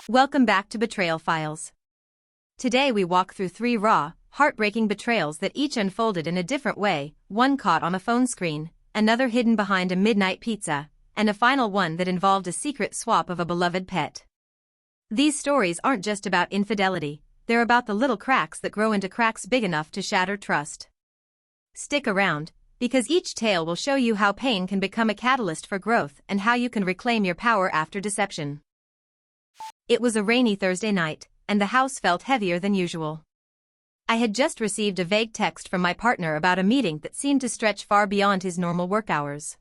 Welcome back to Betrayal Files. Today we walk through 3 raw, heartbreaking betrayals that each unfolded in a different way, one caught on a phone screen, another hidden behind a midnight pizza, and a final one that involved a secret swap of a beloved pet. These stories aren't just about infidelity, they're about the little cracks that grow into cracks big enough to shatter trust. Stick around, because each tale will show you how pain can become a catalyst for growth and how you can reclaim your power after deception. It was a rainy Thursday night, and the house felt heavier than usual. I had just received a vague text from my partner about a meeting that seemed to stretch far beyond his normal work hours.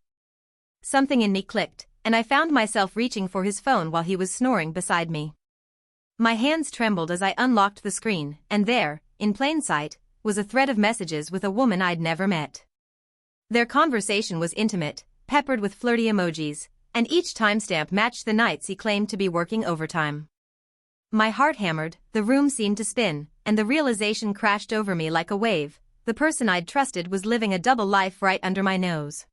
Something in me clicked, and I found myself reaching for his phone while he was snoring beside me. My hands trembled as I unlocked the screen, and there, in plain sight, was a thread of messages with a woman I'd never met. Their conversation was intimate, peppered with flirty emojis, and each timestamp matched the nights he claimed to be working overtime. My heart hammered, the room seemed to spin, and the realization crashed over me like a wave. The person I'd trusted was living a double life right under my nose.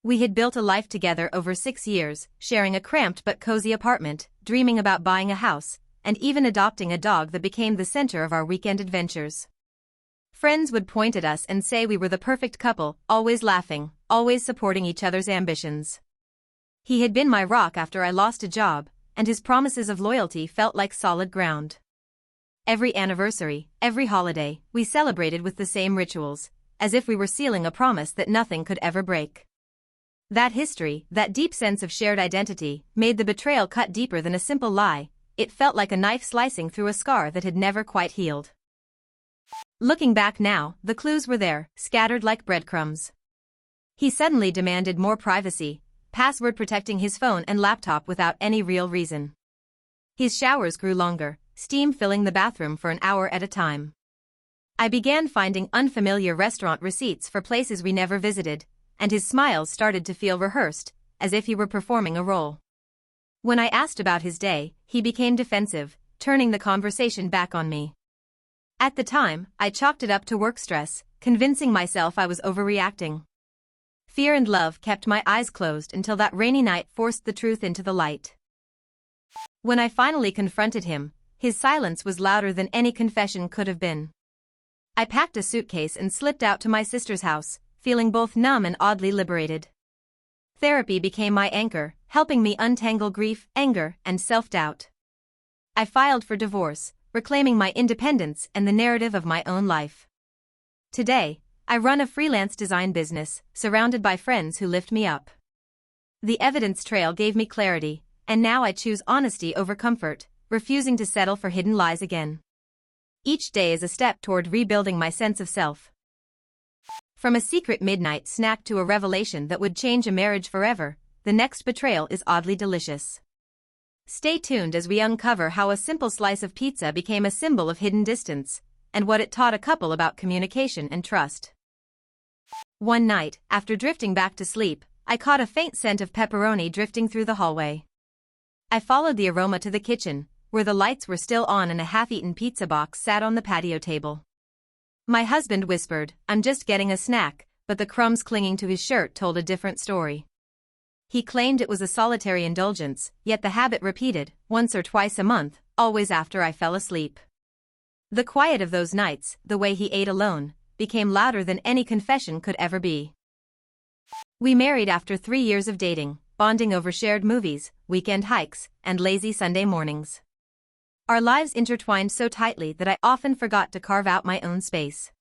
We had built a life together over 6 years, sharing a cramped but cozy apartment, dreaming about buying a house, and even adopting a dog that became the center of our weekend adventures. Friends would point at us and say we were the perfect couple, always laughing, always supporting each other's ambitions. He had been my rock after I lost a job, and his promises of loyalty felt like solid ground. Every anniversary, every holiday, we celebrated with the same rituals, as if we were sealing a promise that nothing could ever break. That history, that deep sense of shared identity, made the betrayal cut deeper than a simple lie. It felt like a knife slicing through a scar that had never quite healed. Looking back now, the clues were there, scattered like breadcrumbs. He suddenly demanded more privacy, password protecting his phone and laptop without any real reason. His showers grew longer, steam filling the bathroom for an hour at a time. I began finding unfamiliar restaurant receipts for places we never visited, and his smiles started to feel rehearsed, as if he were performing a role. When I asked about his day, he became defensive, turning the conversation back on me. At the time, I chalked it up to work stress, convincing myself I was overreacting. Fear and love kept my eyes closed until that rainy night forced the truth into the light. When I finally confronted him, his silence was louder than any confession could have been. I packed a suitcase and slipped out to my sister's house, feeling both numb and oddly liberated. Therapy became my anchor, helping me untangle grief, anger, and self-doubt. I filed for divorce, reclaiming my independence and the narrative of my own life. Today, I run a freelance design business, surrounded by friends who lift me up. The evidence trail gave me clarity, and now I choose honesty over comfort, refusing to settle for hidden lies again. Each day is a step toward rebuilding my sense of self. From a secret midnight snack to a revelation that would change a marriage forever, the next betrayal is oddly delicious. Stay tuned as we uncover how a simple slice of pizza became a symbol of hidden distance, and what it taught a couple about communication and trust. One night, after drifting back to sleep, I caught a faint scent of pepperoni drifting through the hallway. I followed the aroma to the kitchen, where the lights were still on and a half-eaten pizza box sat on the patio table. My husband whispered, "I'm just getting a snack," but the crumbs clinging to his shirt told a different story. He claimed it was a solitary indulgence, yet the habit repeated, once or twice a month, always after I fell asleep. The quiet of those nights, the way he ate alone, became louder than any confession could ever be. We married after 3 years of dating, bonding over shared movies, weekend hikes, and lazy Sunday mornings. Our lives intertwined so tightly that I often forgot to carve out my own space.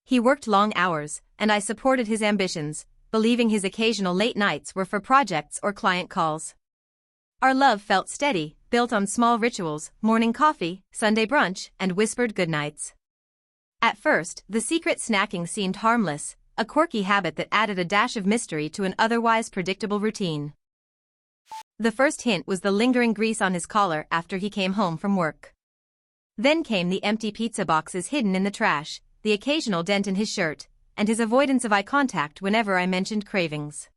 He worked long hours, and I supported his ambitions, believing his occasional late nights were for projects or client calls. Our love felt steady, built on small rituals, morning coffee, Sunday brunch, and whispered goodnights. At first, the secret snacking seemed harmless, a quirky habit that added a dash of mystery to an otherwise predictable routine. The first hint was the lingering grease on his collar after he came home from work. Then came the empty pizza boxes hidden in the trash, the occasional dent in his shirt, and his avoidance of eye contact whenever I mentioned cravings.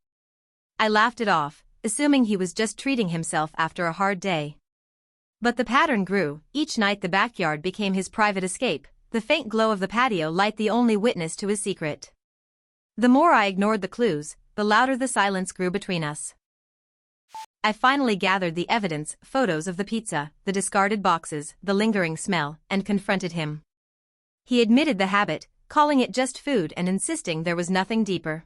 I laughed it off, assuming he was just treating himself after a hard day. But the pattern grew. Each night the backyard became his private escape, the faint glow of the patio light the only witness to his secret. The more I ignored the clues, the louder the silence grew between us. I finally gathered the evidence, photos of the pizza, the discarded boxes, the lingering smell, and confronted him. He admitted the habit, calling it just food and insisting there was nothing deeper.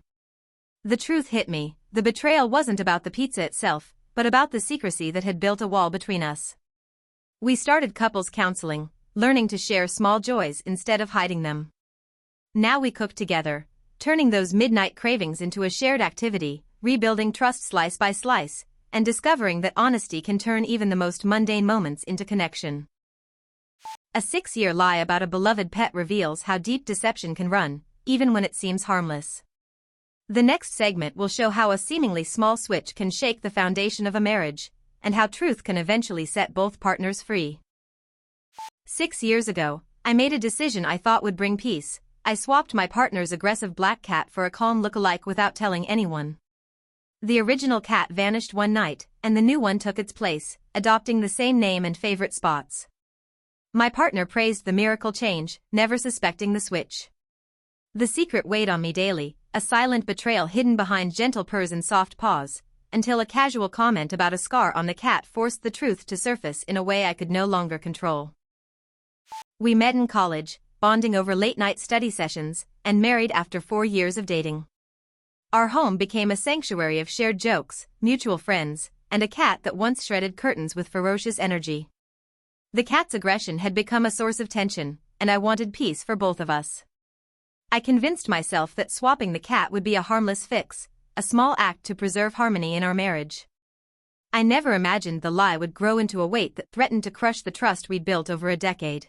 The truth hit me. The betrayal wasn't about the pizza itself, but about the secrecy that had built a wall between us. We started couples counseling, learning to share small joys instead of hiding them. Now we cook together, turning those midnight cravings into a shared activity, rebuilding trust slice by slice, and discovering that honesty can turn even the most mundane moments into connection. A 6-year lie about a beloved pet reveals how deep deception can run, even when it seems harmless. The next segment will show how a seemingly small switch can shake the foundation of a marriage, and how truth can eventually set both partners free. 6 years ago, I made a decision I thought would bring peace. I swapped my partner's aggressive black cat for a calm look-alike without telling anyone. The original cat vanished one night, and the new one took its place, adopting the same name and favorite spots. My partner praised the miracle change, never suspecting the switch. The secret weighed on me daily, a silent betrayal hidden behind gentle purrs and soft paws, until a casual comment about a scar on the cat forced the truth to surface in a way I could no longer control. We met in college, bonding over late-night study sessions, and married after 4 years of dating. Our home became a sanctuary of shared jokes, mutual friends, and a cat that once shredded curtains with ferocious energy. The cat's aggression had become a source of tension, and I wanted peace for both of us. I convinced myself that swapping the cat would be a harmless fix, a small act to preserve harmony in our marriage. I never imagined the lie would grow into a weight that threatened to crush the trust we'd built over a decade.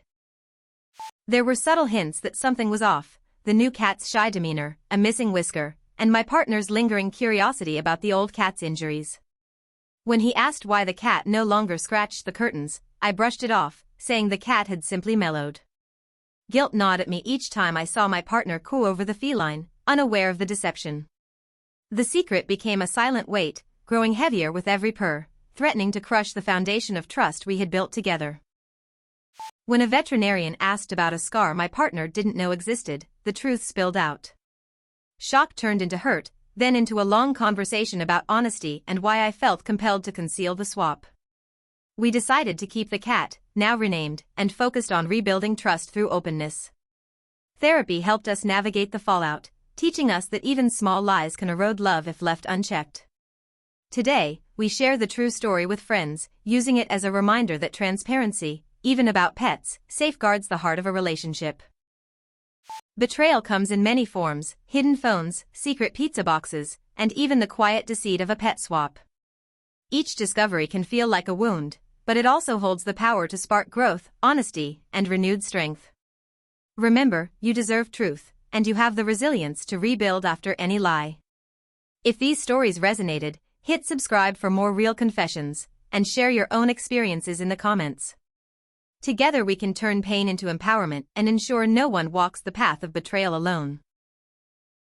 There were subtle hints that something was off, the new cat's shy demeanor, a missing whisker, and my partner's lingering curiosity about the old cat's injuries. When he asked why the cat no longer scratched the curtains, I brushed it off, saying the cat had simply mellowed. Guilt gnawed at me each time I saw my partner coo over the feline, unaware of the deception. The secret became a silent weight, growing heavier with every purr, threatening to crush the foundation of trust we had built together. When a veterinarian asked about a scar my partner didn't know existed, the truth spilled out. Shock turned into hurt, then into a long conversation about honesty and why I felt compelled to conceal the swap. We decided to keep the cat, now renamed, and focused on rebuilding trust through openness. Therapy helped us navigate the fallout, teaching us that even small lies can erode love if left unchecked. Today, we share the true story with friends, using it as a reminder that transparency, even about pets, safeguards the heart of a relationship. Betrayal comes in many forms: hidden phones, secret pizza boxes, and even the quiet deceit of a pet swap. Each discovery can feel like a wound, but it also holds the power to spark growth, honesty, and renewed strength. Remember, you deserve truth, and you have the resilience to rebuild after any lie. If these stories resonated, hit subscribe for more real confessions, and share your own experiences in the comments. Together we can turn pain into empowerment and ensure no one walks the path of betrayal alone.